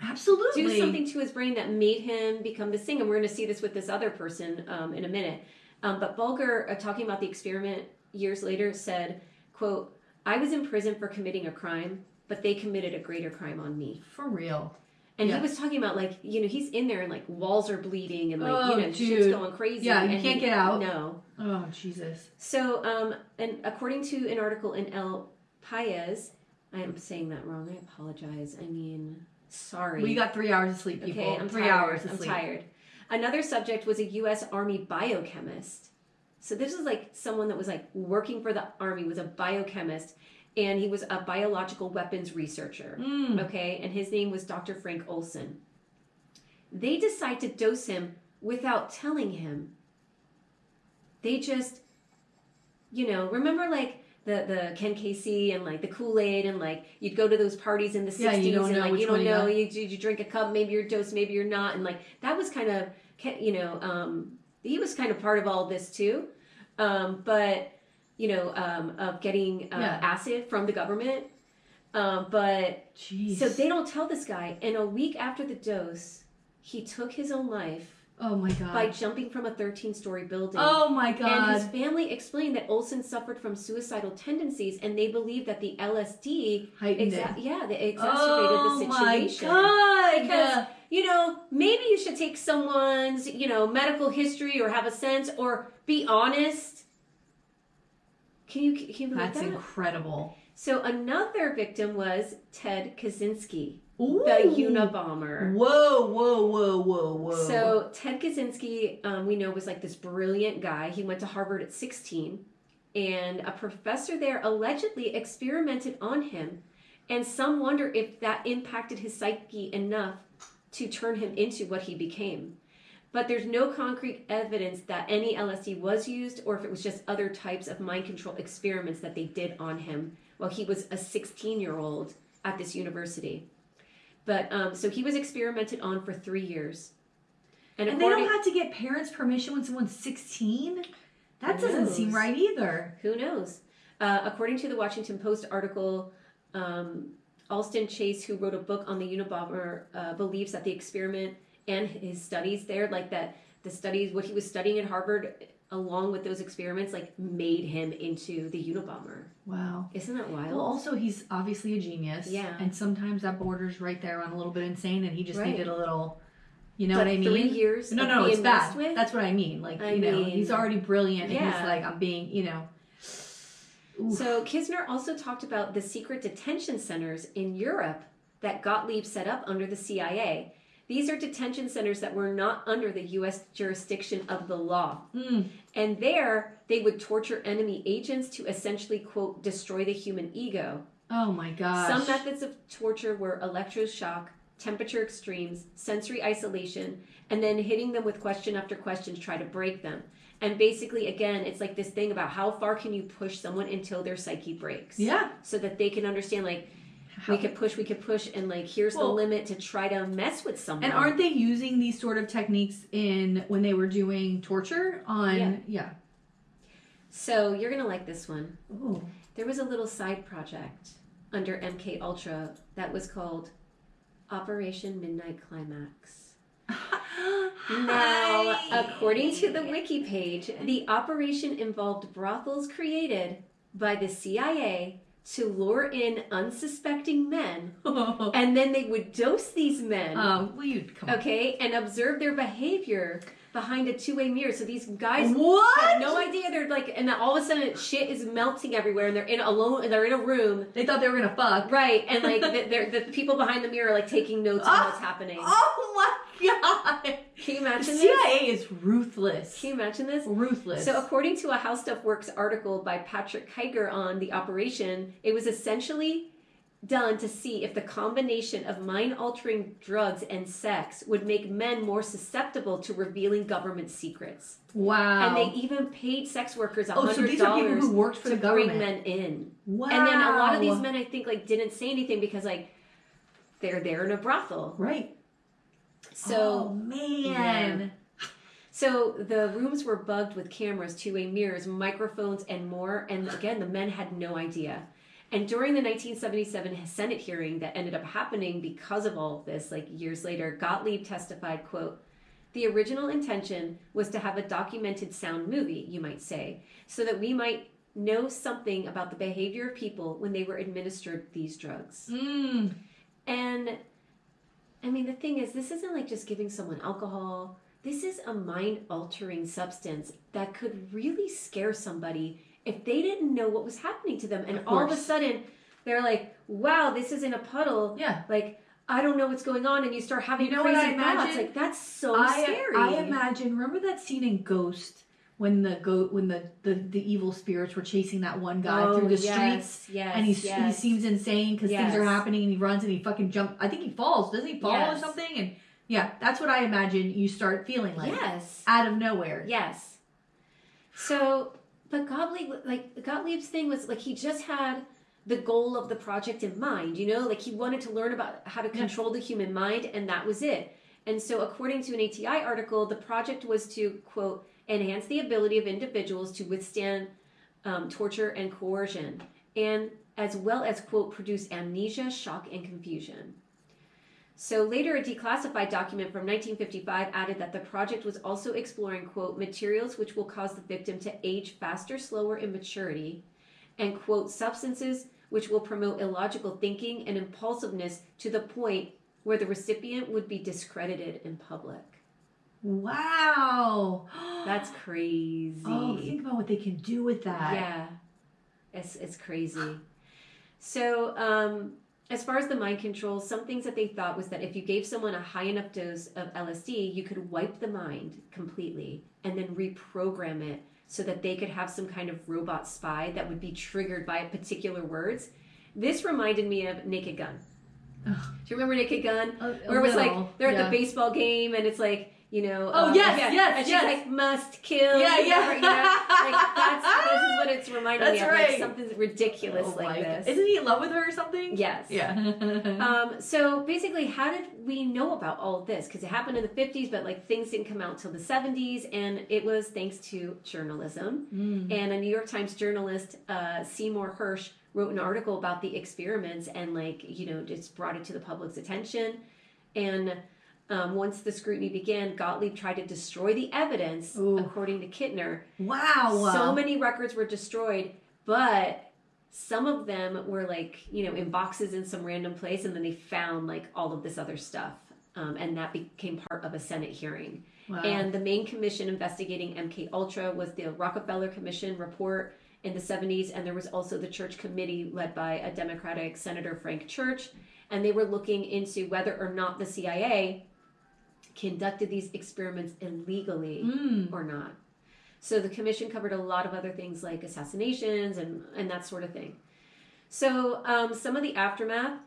absolutely do something to his brain that made him become this thing? And we're going to see this with this other person in a minute. But Bulger, talking about the experiment years later, said, quote, I was in prison for committing a crime, but they committed a greater crime on me. For real. And he was talking about, he's in there and, walls are bleeding and, shit's going crazy. Yeah, you can't get out. No. Oh, Jesus. So, and according to an article in El País, I am saying that wrong. I apologize. Sorry. We got 3 hours of sleep, people. Okay, I'm 3 tired. hours of sleep. I'm tired. Another subject was a U.S. Army biochemist. So this is someone that was working for the Army, was a biochemist. And he was a biological weapons researcher, okay? And his name was Dr. Frank Olson. They decide to dose him without telling him. They just, remember the Ken Casey and the Kool-Aid and you'd go to those parties in the 60s and you don't know, you drink a cup, maybe you're dosed, maybe you're not. And that was kind of, he was kind of part of all this too. But... of getting acid from the government. But jeez. So they don't tell this guy. And a week after the dose, he took his own life. Oh my God. By jumping from a 13-story building. Oh my God. And his family explained that Olson suffered from suicidal tendencies, and they believe that the LSD heightened it. Yeah, they exacerbated the situation. Oh my God. Because, maybe you should take someone's, medical history or have a sense or be honest. Can you believe that? That's incredible. So another victim was Ted Kaczynski, Ooh. the Unabomber. Whoa. So Ted Kaczynski, we know, was this brilliant guy. He went to Harvard at 16, and a professor there allegedly experimented on him, and some wonder if that impacted his psyche enough to turn him into what he became. But there's no concrete evidence that any LSD was used or if it was just other types of mind control experiments that they did on him while he was a 16-year-old at this university. But so he was experimented on for 3 years. And they don't have to get parents' permission when someone's 16? That doesn't seem right either. Who knows? According to the Washington Post article, Alston Chase, who wrote a book on the Unabomber, believes that the experiment and his studies there, the studies, what he was studying at Harvard, along with those experiments, made him into the Unabomber. Wow. Isn't that wild? Well, also, he's obviously a genius. Yeah. And sometimes that borders right there on a little bit insane, and he just needed a little, what I mean? 3 years No, it's bad. That's what I mean. He's already brilliant, and he's I'm being, Oof. So Kisner also talked about the secret detention centers in Europe that Gottlieb set up under the CIA. These are detention centers that were not under the U.S. jurisdiction of the law. And there, they would torture enemy agents to essentially, quote, destroy the human ego. Oh my gosh. Some methods of torture were electroshock, temperature extremes, sensory isolation, and then hitting them with question after question to try to break them. And basically, again, it's like this thing about how far can you push someone until their psyche breaks. Yeah. So that they can understand, like, we could push, and like, here's the limit to try to mess with someone. And aren't they using these sort of techniques when they were doing torture on, yeah. So you're going to like this one. Ooh. There was a little side project under MKUltra that was called Operation Midnight Climax. Now, according to the wiki page, the operation involved brothels created by the CIA to lure in unsuspecting men, and then they would dose these men, come on. Okay, and observe their behavior behind a two-way mirror. So these guys have no idea. They're like, and then all of a sudden shit is melting everywhere, and they're in a room. They thought they were gonna fuck, right? And like the people behind the mirror are like taking notes on what's happening. Oh my god! Can you imagine this? CIA is ruthless. Can you imagine this? Ruthless. So according to a How Stuff Works article by Patrick Kiger on the operation, it was essentially done to see if the combination of mind-altering drugs and sex would make men more susceptible to revealing government secrets. Wow. And they even paid sex workers $100 so these are people who worked for the government. Bring men in. Wow. And then a lot of these men, I think, like didn't say anything because like they're there in a brothel. Right. So, oh man. Yeah. So the rooms were bugged with cameras, two-way mirrors, microphones, and more. And again, the men had no idea. And during the 1977 Senate hearing that ended up happening because of all of this, like years later, Gottlieb testified, quote, "The original intention was to have a documented sound movie, you might say, so that we might know something about the behavior of people when they were administered these drugs." And I mean, the thing is, this isn't like just giving someone alcohol. This is a mind-altering substance that could really scare somebody if they didn't know what was happening to them. And all of a sudden, they're like, wow, this is in a puddle. Yeah. Like, I don't know what's going on. And you start having crazy what I thoughts. imagine? Like, that's so scary. I imagine, remember that scene in Ghost when the evil spirits were chasing that one guy through the streets? Yes, and he seems insane because things are happening and he runs and he fucking jumps. I think he falls. Doesn't he fall or something? And yeah, that's what I imagine you start feeling like. Yes. Out of nowhere. Yes. So, but Gottlieb's thing was like he just had the goal of the project in mind, you know? Like he wanted to learn about how to control the human mind, and that was it. And so according to an ATI article, the project was to, quote, enhance the ability of individuals to withstand torture and coercion, and as well as, quote, produce amnesia, shock, and confusion. So later, a declassified document from 1955 added that the project was also exploring, quote, materials which will cause the victim to age faster, slower in maturity, and, quote, substances which will promote illogical thinking and impulsiveness to the point where the recipient would be discredited in public. Wow. That's crazy. Oh, think about what they can do with that. Yeah. It's crazy. So, as far as the mind control, some things that they thought was that if you gave someone a high enough dose of LSD, you could wipe the mind completely and then reprogram it so that they could have some kind of robot spy that would be triggered by particular words. This reminded me of Naked Gun. Do you remember Naked Gun? Where it was like, they're at the baseball game and it's like, you know. Yes. And she's like, must kill. Yeah. You know? Like, this is what it's reminding me of. Right. Like something ridiculous like this. Isn't he in love with her or something? Yes. Yeah. So basically, how did we know about all of this? Because it happened in the 50s, but like things didn't come out till the 70s, and it was thanks to journalism. And a New York Times journalist, Seymour Hersh, wrote an article about the experiments and just brought it to the public's attention. And once the scrutiny began, Gottlieb tried to destroy the evidence, according to Kittner. Wow. So many records were destroyed, but some of them were in boxes in some random place, and then they found all of this other stuff. And that became part of a Senate hearing. Wow. And the main commission investigating MKUltra was the Rockefeller Commission report. in the 70s, and there was also the Church Committee led by a Democratic Senator Frank Church, and they were looking into whether or not the CIA conducted these experiments illegally or not. So the commission covered a lot of other things like assassinations and that sort of thing. So some of the aftermath,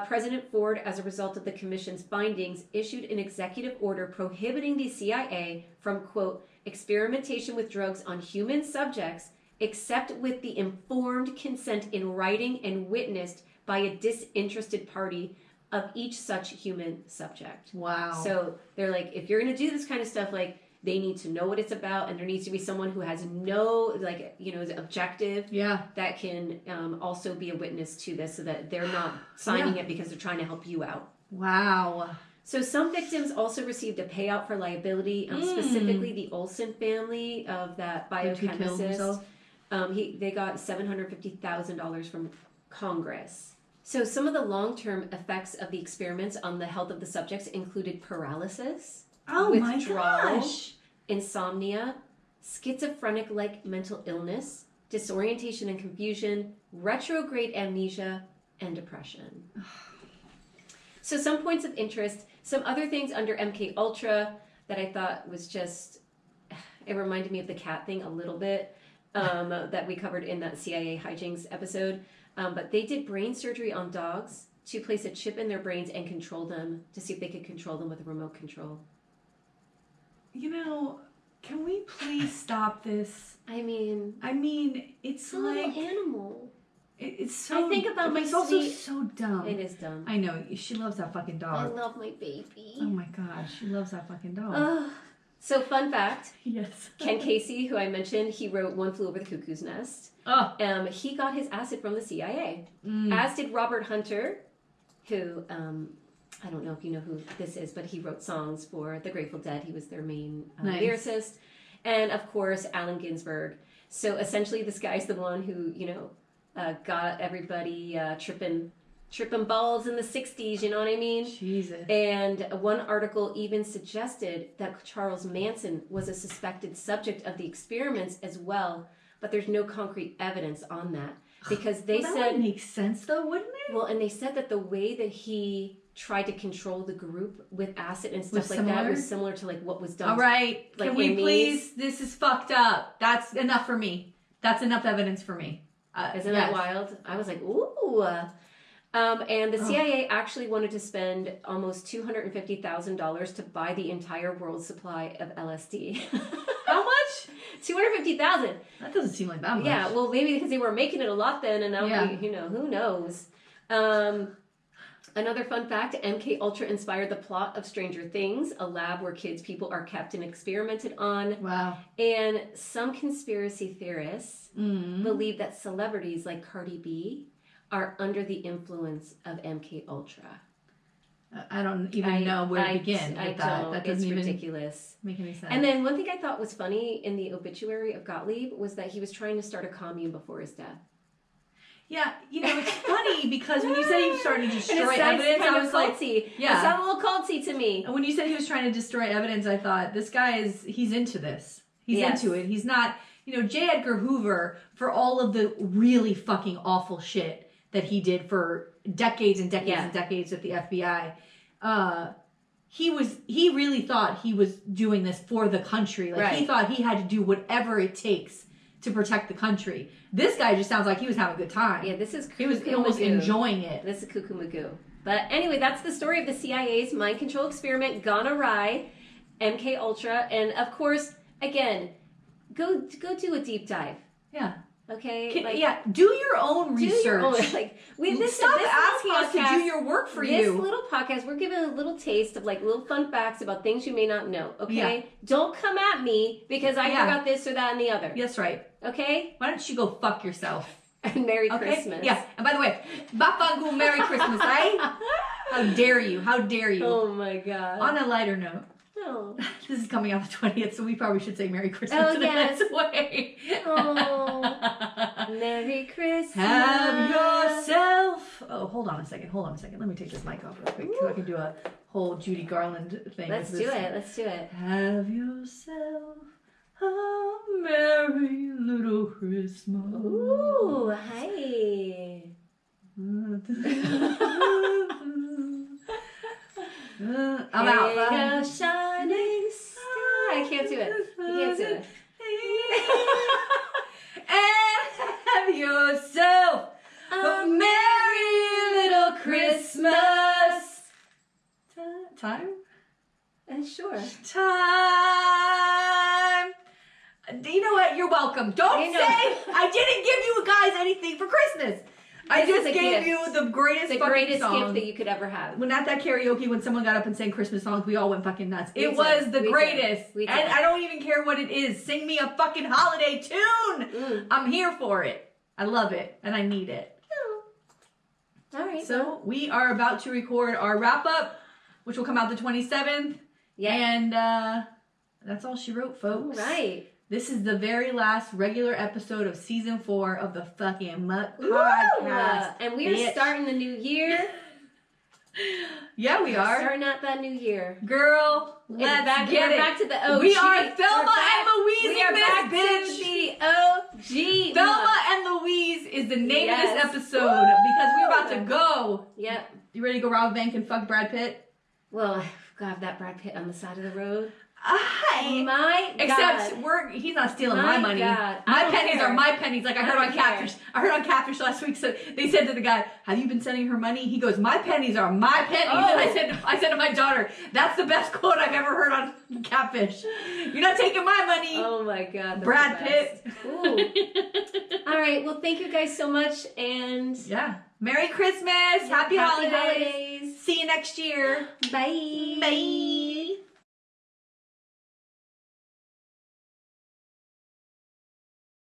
President Ford, as a result of the commission's findings, issued an executive order prohibiting the CIA from, quote, experimentation with drugs on human subjects, except with the informed consent in writing and witnessed by a disinterested party of each such human subject. Wow. So they're like, if you're going to do this kind of stuff, like, they need to know what it's about, and there needs to be someone who has no, like, you know, is objective. Yeah. That can also be a witness to this, so that they're not signing it because they're trying to help you out. Wow. So some victims also received a payout for liability, specifically the Olsen family of that biochemist. They got $750,000 from Congress. So some of the long-term effects of the experiments on the health of the subjects included paralysis, withdrawal, insomnia, schizophrenic-like mental illness, disorientation and confusion, retrograde amnesia, and depression. So some points of interest, some other things under MKUltra that I thought was just, it reminded me of the cat thing a little bit, that we covered in that CIA hijinks episode. But they did brain surgery on dogs to place a chip in their brains and control them, to see if they could control them with a remote control. You know, can we please stop this? I mean, it's a like little animal. It's so. I think about my it's also sweet. so dumb. It is dumb. I know, she loves that fucking dog. I love my baby. Oh my gosh, she loves that fucking dog. So fun fact. Yes. Ken Casey, who I mentioned, he wrote One Flew Over the Cuckoo's Nest. He got his acid from the CIA, as did Robert Hunter, who, I don't know if you know who this is, but he wrote songs for the Grateful Dead. He was their main lyricist. And, of course, Allen Ginsberg. So, essentially, this guy's the one who, you know, got everybody tripping balls in the 60s, you know what I mean? Jesus. And one article even suggested that Charles Manson was a suspected subject of the experiments as well, but there's no concrete evidence on that. Because they said... That would make sense, though, wouldn't it? Well, and they said that the way that he tried to control the group with acid and stuff like that was similar to, like, what was done. All right. Like, can we please... This is fucked up. That's enough for me. That's enough evidence for me. Isn't that wild? I was like, ooh... and the CIA actually wanted to spend almost $250,000 to buy the entire world's supply of LSD. How much? $250,000. That doesn't seem like that much. Yeah, well, maybe because they were making it a lot then, and now, you know, who knows? Another fun fact, MKUltra inspired the plot of Stranger Things, a lab where people are kept and experimented on. Wow. And some conspiracy theorists believe that celebrities like Cardi B are under the influence of MKUltra. I don't even know where to begin with that. That doesn't even ridiculous. Make any sense. And then one thing I thought was funny in the obituary of Gottlieb was that he was trying to start a commune before his death. Yeah, you know, it's funny because when you said he was starting to destroy evidence, I was like, yeah. It sounded a little culty to me. And when you said he was trying to destroy evidence, I thought, this guy he's into this. He's into it. He's not, you know, J. Edgar Hoover, for all of the really fucking awful shit that he did for decades and decades and decades at the FBI. He really thought he was doing this for the country. Like he thought he had to do whatever it takes to protect the country. This guy just sounds like he was having a good time. Yeah, this is he was almost enjoying it. This is cuckoo magoo. But anyway, that's the story of the CIA's mind control experiment gone awry, MKUltra, and of course, again, go do a deep dive. Yeah. Okay. Do your own research. Stop asking us to do your work for you. This little podcast, we're giving a little taste of like little fun facts about things you may not know. Okay. Yeah. Don't come at me because I forgot this or that and the other. That's right. Okay. Why don't you go fuck yourself? And Merry Christmas. Yeah. And by the way, Bafangu Merry Christmas, eh? How dare you? How dare you? Oh my God. On a lighter note. Oh. This is coming out the 20th, so we probably should say Merry Christmas in a nice way. Oh, Merry Christmas. Have yourself... Oh, hold on a second. Let me take this mic off real quick so I can do a whole Judy Garland thing. Let's do it. Have yourself a merry little Christmas. Ooh, hi. I'm out. Like a shining star. I can't do it. You can't do it. And have yourself a merry little Christmas. Time? Sure. Time. You know what? You're welcome. Don't say I didn't give you guys anything for Christmas. I just gave you the greatest song. Gift that you could ever have. When at that karaoke, when someone got up and sang Christmas songs, we all went fucking nuts. It was the greatest. And I don't even care what it is. Sing me a fucking holiday tune. I'm here for it. I love it. And I need it. All right. So we are about to record our wrap up, which will come out the 27th. Yeah. And that's all she wrote, folks. All right. This is the very last regular episode of season 4 of the fucking Muck podcast. And we are starting the new year. Yeah, we are. Starting out that new year. Girl, let's get it. Back to the OG. We are Thelma and Louise. We are back to the OG. Thelma and Louise is the name of this episode because we're about to go. Yep. You ready to go rob a bank and fuck Brad Pitt? Well, I've got that Brad Pitt on the side of the road. My God. Except he's not stealing my money. God. My pennies are my pennies. Like I heard on Catfish. I heard on Catfish last week. So they said to the guy, "Have you been sending her money?" He goes, "My pennies are my pennies." Oh. And I said to my daughter, "That's the best quote I've ever heard on Catfish. You're not taking my money." Oh my God. Brad Pitt. Ooh. All right. Well, thank you guys so much, and Merry Christmas. Happy holidays. See you next year. Bye. Bye.